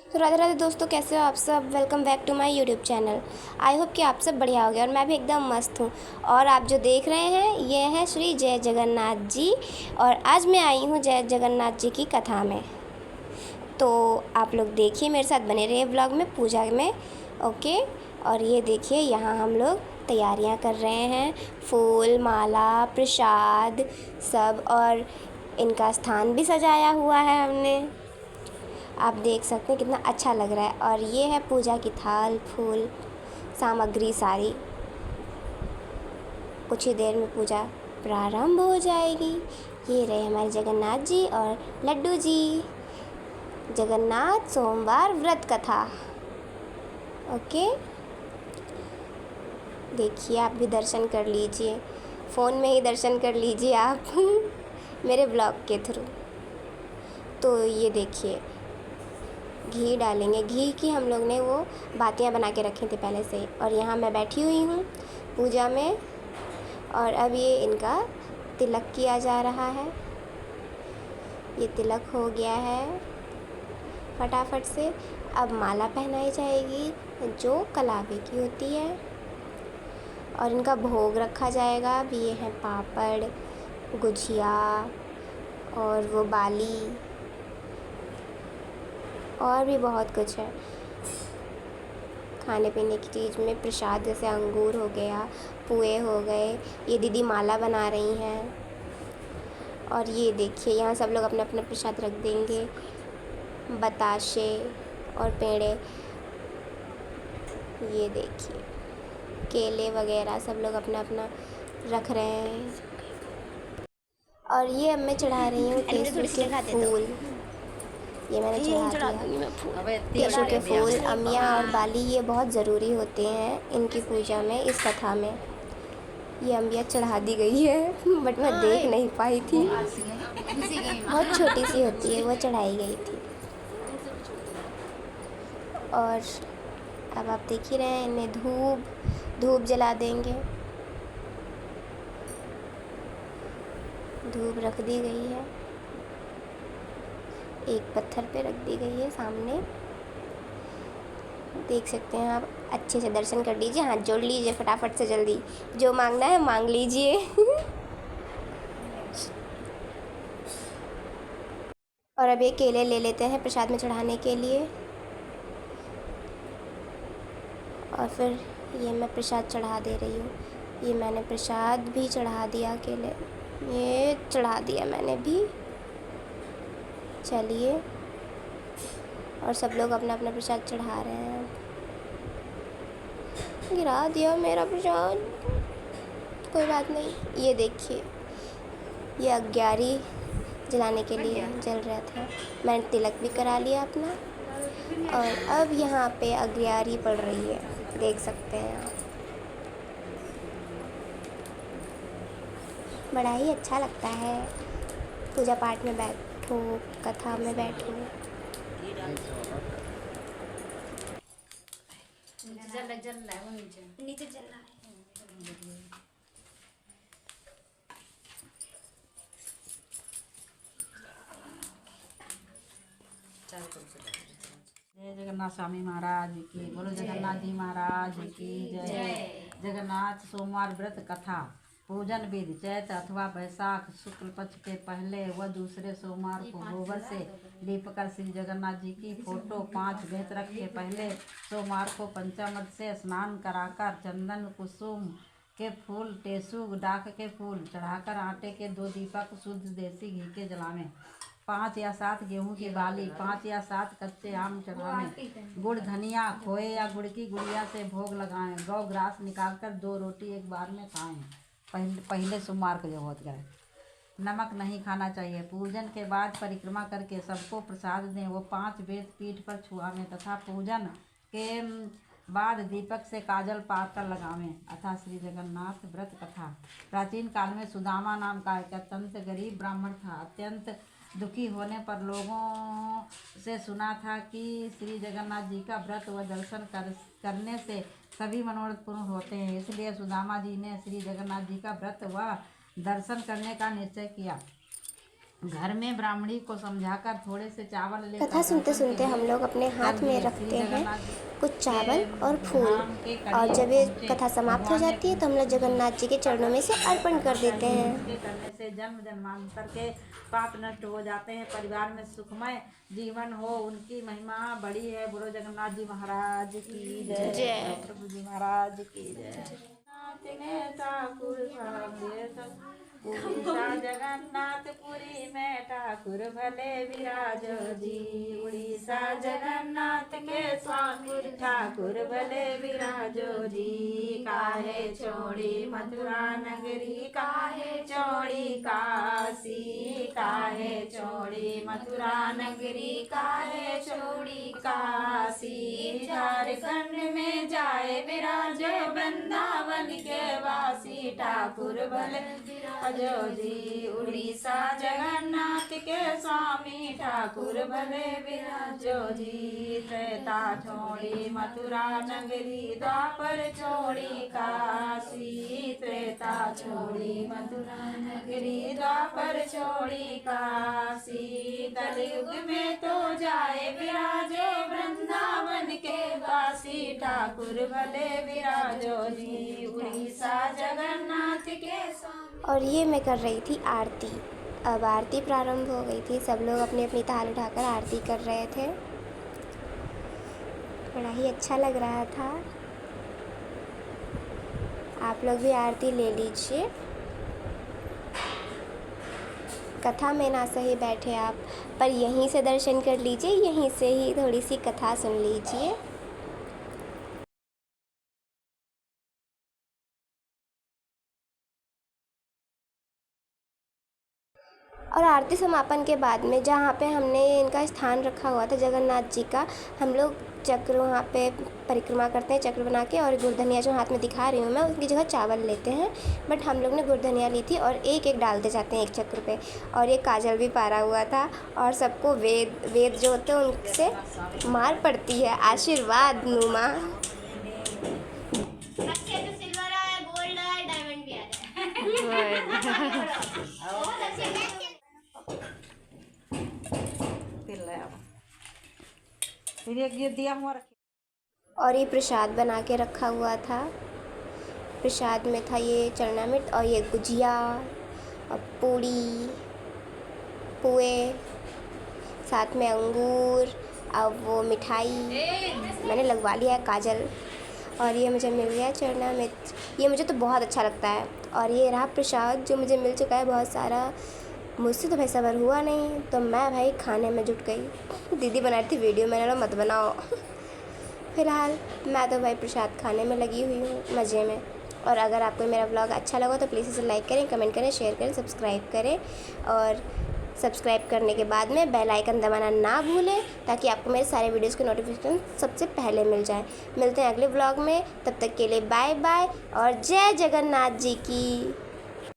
तो राधे राधे दोस्तों, कैसे हो आप सब। Welcome back to my YouTube channel. I hope कि आप सब बढ़िया हो गए और मैं भी एकदम मस्त हूँ। और आप जो देख रहे हैं ये है श्री जय जगन्नाथ जी। और आज मैं आई हूँ जय जगन्नाथ जी की कथा में। तो आप लोग देखिए, मेरे साथ बने रहिए व्लॉग में, पूजा में। ओके। और ये देखिए, यहाँ हम लोग तैयारियाँ कर रहे हैं। फूल माला प्रसाद सब, और इनका स्थान भी सजाया हुआ है हमने। आप देख सकते हैं कितना अच्छा लग रहा है। और ये है पूजा की थाल, फूल, सामग्री सारी। कुछ ही देर में पूजा प्रारंभ हो जाएगी। ये रहे हमारे जगन्नाथ जी और लड्डू जी। जगन्नाथ सोमवार व्रत कथा। ओके, देखिए आप भी दर्शन कर लीजिए, फ़ोन में ही दर्शन कर लीजिए आप मेरे ब्लॉग के थ्रू। तो ये देखिए, घी डालेंगे। घी की हम लोग ने वो बातियाँ बना के रखी थी पहले से। और यहाँ मैं बैठी हुई हूँ पूजा में। और अब ये इनका तिलक किया जा रहा है। ये तिलक हो गया है फटाफट से। अब माला पहनाई जाएगी जो कलावे की होती है। और इनका भोग रखा जाएगा। अब ये हैं पापड़, गुजिया और वो बाली, और भी बहुत कुछ है खाने पीने की चीज़ में। प्रसाद जैसे अंगूर हो गया, पुए हो गए। ये दीदी माला बना रही हैं। और ये देखिए, यहाँ सब लोग अपना अपना प्रसाद रख देंगे। बताशे और पेड़े, ये देखिए केले वगैरह सब लोग अपना अपना रख रहे हैं। और ये अब मैं चढ़ा रही हूँ टेसू के फूल। ये मैंने चढ़ा दिया। टेसू के फूल, अमिया और बाली, ये बहुत ज़रूरी होते हैं इनकी पूजा में, इस कथा में। ये अम्बिया चढ़ा दी गई है बट मैं देख नहीं पाई थी, बहुत छोटी सी होती है, वो चढ़ाई गई थी। और अब आप देख ही रहे हैं, इन्हें धूप जला देंगे। धूप रख दी गई है, एक पत्थर पे रख दी गई है सामने। देख सकते हैं आप, अच्छे से दर्शन कर लीजिए, हाथ जोड़ लीजिए फटाफट से, जल्दी जो मांगना है मांग लीजिए और अब ये केले ले लेते हैं प्रसाद में चढ़ाने के लिए। और फिर ये मैं प्रसाद चढ़ा दे रही हूँ। ये मैंने प्रसाद भी चढ़ा दिया, केले ये चढ़ा दिया मैंने भी। चलिए, और सब लोग अपना अपना प्रसाद चढ़ा रहे हैं। गिरा दिया मेरा प्रसाद, कोई बात नहीं। ये देखिए, ये अग्यारी जलाने के लिए जल रहा था। मैंने तिलक भी करा लिया अपना। और अब यहाँ पे अग्यारी पड़ रही है, देख सकते हैं आप। बड़ा ही अच्छा लगता है पूजा पाठ में बैठो, कथा में बैठो। नीचे जल रहा है। जय जगन्नाथ स्वामी महाराज की, बोलो जगन्नाथ जी महाराज की जय। जगन्नाथ सोमवार व्रत कथा। पूजन विधि। चैत्र अथवा वैशाख शुक्ल पक्ष के पहले व दूसरे सोमवार को गोबर से लीपकर श्री जगन्नाथ जी की फोटो 5 गैत्रक के पहले सोमवार को पंचामृत से स्नान कराकर चंदन कुसुम के फूल, टेसू डाक के फूल चढ़ाकर आटे के 2 दीपक शुद्ध देसी घी के जलावें। 5 या 7 गेहूं की बाली, 5 या 7 कच्चे आम चढ़ावें। गुड़, धनिया, खोए या गुड़ की गुड़िया से भोग लगाएं। गौ ग्रास निकालकर 2 रोटी एक बार में खाएं। पहले सोमवार को जो होत गए। नमक नहीं खाना चाहिए। पूजन के बाद परिक्रमा करके सबको प्रसाद दें। वो 5 वेद पीठ पर छुआवें तथा पूजन के बाद दीपक से काजल पार कर लगावें। अथा श्री जगन्नाथ व्रत कथा। प्राचीन काल में सुदामा नाम का एक अत्यंत गरीब ब्राह्मण था। अत्यंत दुखी होने पर लोगों से सुना था कि श्री जगन्नाथ जी का व्रत व दर्शन करने से सभी मनोरथ पूर्ण होते हैं। इसलिए सुदामा जी ने श्री जगन्नाथ जी का व्रत व दर्शन करने का निश्चय किया। घर में ब्राह्मणी को समझाकर थोड़े से चावल लेकर कथा सुनते सुनते हम लोग अपने हाथ में रखते हैं कुछ चावल और फूल, और जब ये कथा समाप्त हो जाती है तो हम लोग जगन्नाथ जी के चरणों में से अर्पण कर देते हैं। करने से जन्म जन्मांतर के पाप नष्ट हो जाते हैं, परिवार में सुखमय जीवन हो, उनकी महिमा बड़ी है। बोलो जगन्नाथ जी महाराज की जय, प्रभु जी महाराज की जय। उड़ीसा जगन्नाथपुरी में ठाकुर भले विराजो जी, उड़ीसा जगन्नाथ के स्वामी ठाकुर भले विराजो जी। काहे छोड़ी मथुरा नगरी, काहे छोड़ी काशी, काहे छोड़ी मथुरा नगरी, काहे छोड़ी काशी। झारखंड में जाए विराजो वृंदावन के वासी, ठाकुर भले विराजो जी। उड़ीसा जगन्नाथ के स्वामी ठाकुर भले विराजो जी। त्रेता छोड़ी मथुरा नगरी, द्वापर छोड़ी काशी, त्रेता छोड़ी मथुरा नगरी, द्वापर छोड़ी काशी। कलयुग में तो जाए विराजो वृंदावन के वासी, ठाकुर भले विराजो जी। उड़ीसा जगन्नाथ के स्वामी। और ये मैं कर रही थी आरती। अब आरती प्रारंभ हो गई थी, सब लोग अपनी अपनी थाल उठाकर आरती कर रहे थे। बड़ा ही अच्छा लग रहा था। आप लोग भी आरती ले लीजिए। कथा में ना सही बैठे आप, पर यहीं से दर्शन कर लीजिए, यहीं से ही थोड़ी सी कथा सुन लीजिए। और आरती समापन के बाद में जहाँ पे हमने इनका स्थान रखा हुआ था जगन्नाथ जी का, हम लोग चक्र वहाँ पे परिक्रमा करते हैं चक्र बना के, और गुरधनिया जो हाथ में दिखा रही हूँ मैं उसकी जगह चावल लेते हैं, बट हम लोग ने गुरधनिया ली थी और एक एक डालते जाते हैं एक चक्र पे। और ये काजल भी पारा हुआ था, और सबको वेद जो होते हैं उनसे मार पड़ती है, आशीर्वाद नुमा। सिल्वर है, गोल्ड है, डायमंड भी आ फिर ये दिया हुआ रखिए। और ये प्रसाद बना के रखा हुआ था। प्रसाद में था ये चरणामृत और ये गुजिया और पूड़ी पुए, साथ में अंगूर और वो मिठाई मैंने लगवा लिया है काजल। और ये मुझे मिल गया चरणामृत, ये मुझे तो बहुत अच्छा लगता है। और ये रहा प्रसाद जो मुझे मिल चुका है बहुत सारा, मुझसे तो भाई सबर हुआ नहीं, तो मैं भाई खाने में जुट गई। दीदी बना रही थी वीडियो, मैंने बोला मत बनाओ। फ़िलहाल मैं तो भाई प्रसाद खाने में लगी हुई हूँ मज़े में। और अगर आपको मेरा व्लॉग अच्छा लगा तो प्लीज़ इसे लाइक करें, कमेंट करें, शेयर करें, सब्सक्राइब करें। और सब्सक्राइब करने के बाद में बेल आइकन दबाना ना भूलें, ताकि आपको मेरे सारे वीडियोज़ के नोटिफिकेशन सबसे पहले मिल जाए। मिलते हैं अगले व्लॉग में, तब तक के लिए बाय बाय और जय जगन्नाथ जी की।